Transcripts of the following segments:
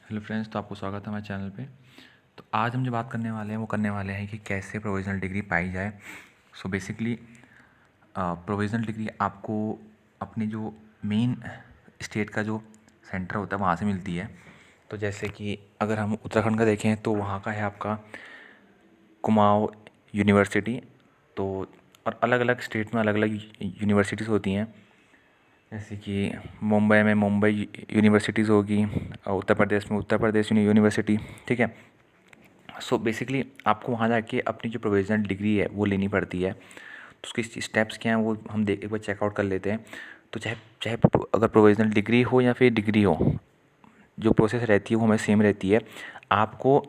Hello friends, तो आपको स्वागत है हमारे चैनल पे। तो आज हम जो बात करने वाले हैं वो करने वाले हैं कि कैसे प्रोविज़नल डिग्री पाई जाए। सो बेसिकली प्रोविज़नल डिग्री आपको अपने जो मेन स्टेट का जो सेंटर होता है वहाँ से मिलती है। तो जैसे कि अगर हम उत्तराखंड का देखें तो वहाँ का है आपका कुमाऊँ यूनिवर्सिटी। तो और अलग अलग स्टेट में अलग अलग यूनिवर्सिटीज़ होती हैं। जैसे कि मुंबई में मुंबई यूनिवर्सिटीज़ होगी और उत्तर प्रदेश में उत्तर प्रदेश यूनिवर्सिटी। ठीक है। सो बेसिकली आपको वहाँ जाके अपनी जो प्रोविज़नल डिग्री है वो लेनी पड़ती है। तो उसके स्टेप्स क्या हैं वो हम देख एक बार चेकआउट कर लेते हैं। तो चाहे चाहे अगर प्रोविज़नल डिग्री हो या फिर डिग्री हो, जो प्रोसेस रहती है वो हमें सेम रहती है। आपको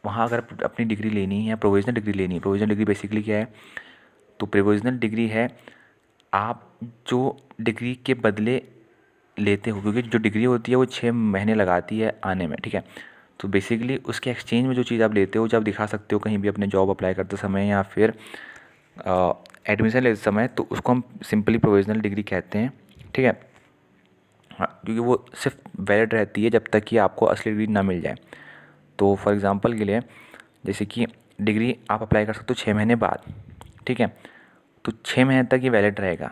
वहाँ अगर अपनी डिग्री लेनी है या प्रोविज़नल डिग्री लेनी है, प्रोविज़नल डिग्री बेसिकली क्या है? तो प्रोविज़नल डिग्री है आप जो डिग्री के बदले लेते हो, क्योंकि जो डिग्री होती है वो 6 महीने लगाती है आने में। ठीक है। तो बेसिकली उसके एक्सचेंज में जो चीज़ आप लेते हो, जो आप दिखा सकते हो कहीं भी अपने जॉब अप्लाई करते समय या फिर एडमिशन लेते समय, तो उसको हम सिंपली प्रोविज़नल डिग्री कहते हैं। ठीक है। हाँ, क्योंकि वो सिर्फ वैलिड रहती है जब तक कि आपको असली डिग्री ना मिल जाए। तो फॉर एग्ज़ाम्पल के लिए जैसे कि डिग्री आप अप्लाई कर सकते हो 6 महीने बाद। ठीक है। तो 6 महीने तक ये वैलिड रहेगा।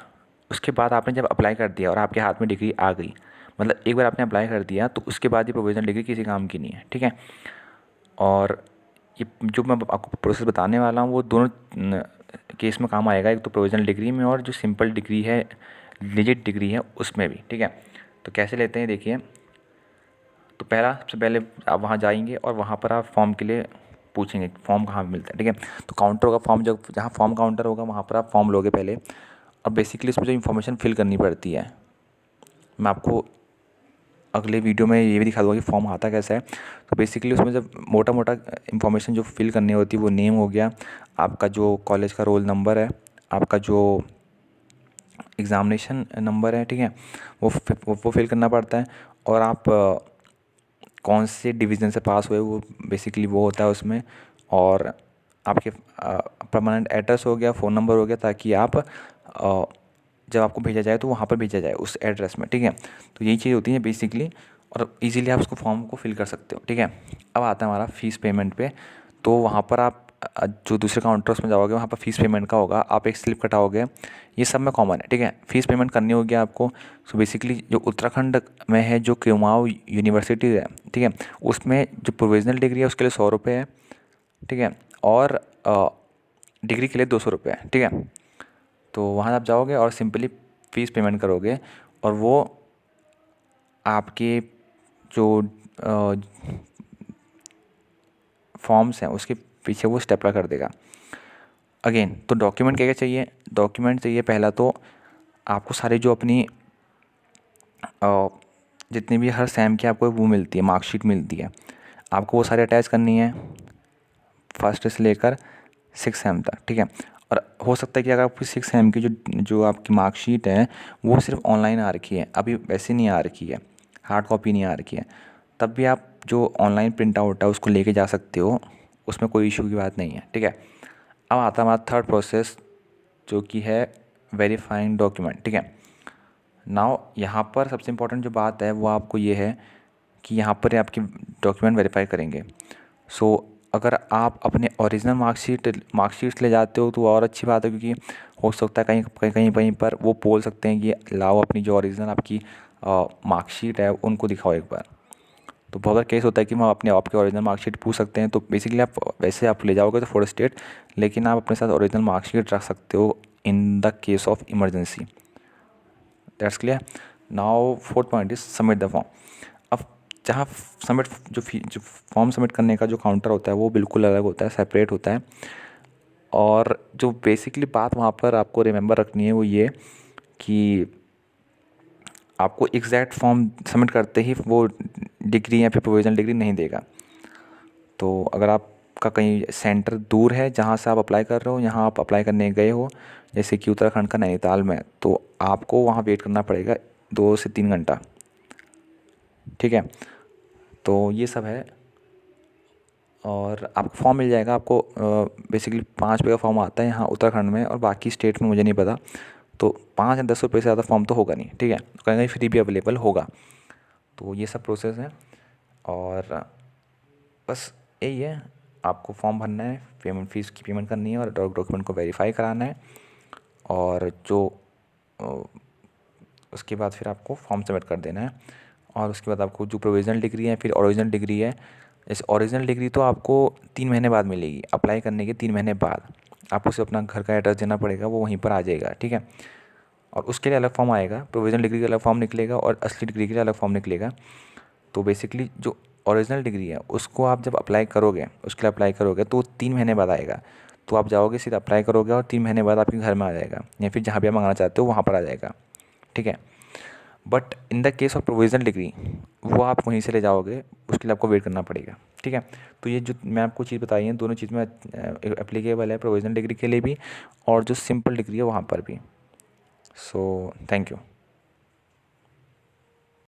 उसके बाद आपने जब अप्लाई कर दिया और आपके हाथ में डिग्री आ गई, मतलब एक बार आपने अप्लाई कर दिया तो उसके बाद ये प्रोविज़नल डिग्री किसी काम की नहीं है। ठीक है। और ये जो मैं आपको प्रोसेस बताने वाला हूँ वो दोनों केस में काम आएगा, एक तो प्रोविज़नल डिग्री में और जो सिंपल डिग्री है, लिजिट डिग्री है उसमें भी। ठीक है। तो कैसे लेते हैं देखिए। तो पहला सबसे पहले आप वहाँ जाएंगे और वहाँ पर आप फॉर्म के लिए पूछेंगे फॉर्म कहाँ पे मिलता है। ठीक है। तो काउंटर होगा, फॉर्म जब जहाँ फॉर्म काउंटर होगा वहाँ पर आप फॉर्म लोगे पहले। और बेसिकली इसमें जो इन्फॉर्मेशन फिल करनी पड़ती है, मैं आपको अगले वीडियो में ये भी दिखा दूँगा कि फॉर्म आता कैसा है। तो बेसिकली उसमें जब मोटा मोटा इन्फॉर्मेशन जो फिल करनी होती है वो नेम हो गया, आपका जो कॉलेज का रोल नंबर है, आपका जो एग्ज़ामिनेशन नंबर है। ठीक है। वो फिल करना पड़ता है। और आप कौन से डिवीज़न से पास हुए वो बेसिकली वो होता है उसमें। और आपके परमानेंट एड्रेस हो गया, फ़ोन नंबर हो गया, ताकि आप जब आपको भेजा जाए तो वहाँ पर भेजा जाए उस एड्रेस में। ठीक है। तो यही चीज़ होती है बेसिकली। और इजीली आप उसको फॉर्म को फिल कर सकते हो। ठीक है। अब आता है हमारा फ़ीस पेमेंट पे। तो वहाँ पर आप जो दूसरे काउंटर्स में जाओगे वहाँ पर फ़ीस पेमेंट का होगा, आप एक स्लिप कटाओगे। ये सब में कॉमन है। ठीक है। फ़ीस पेमेंट करनी होगी आपको। सो बेसिकली जो उत्तराखंड में है जो कुमाऊँ यूनिवर्सिटी है, ठीक है, उसमें जो प्रोविज़नल डिग्री है उसके लिए 100 रुपये है। ठीक है। और डिग्री के लिए 200 रुपये है। ठीक है। तो वहाँ आप जाओगे और सिंपली फ़ीस पेमेंट करोगे और वो आपके जो फॉर्म्स हैं उसके पीछे वो स्टेपलर कर देगा। अगेन तो डॉक्यूमेंट क्या क्या चाहिए? डॉक्यूमेंट चाहिए पहला तो आपको सारी जो अपनी जितनी भी हर सेम की आपको वो मिलती है, मार्कशीट मिलती है, आपको वो सारी अटैच करनी है फर्स्ट से लेकर 6 सेम तक। ठीक है। और हो सकता है कि अगर आपकी 6 सेम की जो जो आपकी मार्कशीट है वो सिर्फ ऑनलाइन आ रखी है, अभी वैसे नहीं आ रखी है, हार्ड कॉपी नहीं आ रखी है, तब भी आप जो ऑनलाइन प्रिंट आउट है उसको लेके जा सकते हो, उसमें कोई इशू की बात नहीं है। ठीक है। अब आता है हमारा थर्ड प्रोसेस जो कि है वेरीफाइंग डॉक्यूमेंट। ठीक है। नाउ यहाँ पर सबसे इम्पोर्टेंट जो बात है वो आपको ये है कि यहाँ पर आपकी डॉक्यूमेंट वेरीफाई करेंगे। सो अगर आप अपने ओरिजिनल मार्कशीट ले जाते हो तो और अच्छी बात है, क्योंकि हो सकता है कहीं कहीं कहीं कहीं पर वो बोल सकते हैं कि लाओ अपनी जो ओरिजिनल आपकी मार्कशीट है उनको दिखाओ एक बार। तो बहुत बार केस होता है कि हम अपने आपके ओरिजिनल मार्कशीट पूछ सकते हैं। तो बेसिकली आप वैसे आप ले जाओगे तो फॉर स्टेट, लेकिन आप अपने साथ ओरिजिनल मार्कशीट रख सकते हो in the case of emergency. That's clear. Now fourth point is submit the form. अब जहाँ सबमिट जो फॉर्म सबमिट करने का जो काउंटर होता है वो बिल्कुल अलग होता है, सेपरेट होता है। और जो बेसिकली बात वहाँ पर आपको रिमेंबर रखनी है वो ये कि आपको एग्जैक्ट फॉर्म सबमिट करते ही वो डिग्री या फिर प्रोविजनल डिग्री नहीं देगा। तो अगर आपका कहीं सेंटर दूर है जहाँ से आप अप्लाई कर रहे हो, यहाँ आप अप्लाई करने गए हो जैसे कि उत्तराखंड का नैनीताल में, तो आपको वहाँ वेट करना पड़ेगा 2 से 3 घंटा। ठीक है। तो ये सब है। और आपको फॉर्म मिल जाएगा, आपको बेसिकली 5 रुपये का फॉर्म आता है यहाँ उत्तराखंड में, और बाकी स्टेट में मुझे नहीं पता। तो 5 या 10 रुपये से ज़्यादा फॉर्म तो होगा नहीं। ठीक है। कहीं कहीं फ्री भी अवेलेबल होगा। तो ये सब प्रोसेस है। और बस यही है, आपको फॉर्म भरना है, पेमेंट फ़ीस की पेमेंट करनी है और डॉक्यूमेंट को वेरीफाई कराना है। और जो उसके बाद फिर आपको फॉर्म सबमिट कर देना है। और उसके बाद आपको जो प्रोविज़नल डिग्री है फिर ओरिजिनल डिग्री है। जैसे ओरिजिनल डिग्री तो आपको 3 महीने बाद मिलेगी, अप्लाई करने के 3 महीने बाद आपको उसे अपना घर का एड्रेस देना पड़ेगा, वो वहीं पर आ जाएगा, ठीक है। और उसके लिए अलग फॉर्म आएगा, प्रोविज़नल डिग्री का अलग फॉर्म निकलेगा और असली डिग्री के लिए अलग फॉर्म निकलेगा। तो बेसिकली जो ओरिजिनल डिग्री है उसको आप जब अप्लाई करोगे, उसके लिए अप्लाई करोगे तो 3 महीने बाद आएगा। तो आप जाओगे सीधा अप्लाई करोगे और 3 महीने बाद आपके घर में आ जाएगा, या फिर जहाँ भी आप मंगाना चाहते हो वहाँ पर आ जाएगा, ठीक है। But in the case of provisional degree वो आप वहीं से ले जाओगे, उसके लिए आपको वेट करना पड़ेगा, ठीक है। तो ये जो मैं आपको चीज़ बताई है दोनों चीज़ में एप्लीकेबल है, प्रोविज़नल डिग्री के लिए भी और जो सिंपल डिग्री है वहाँ पर भी। So thank you.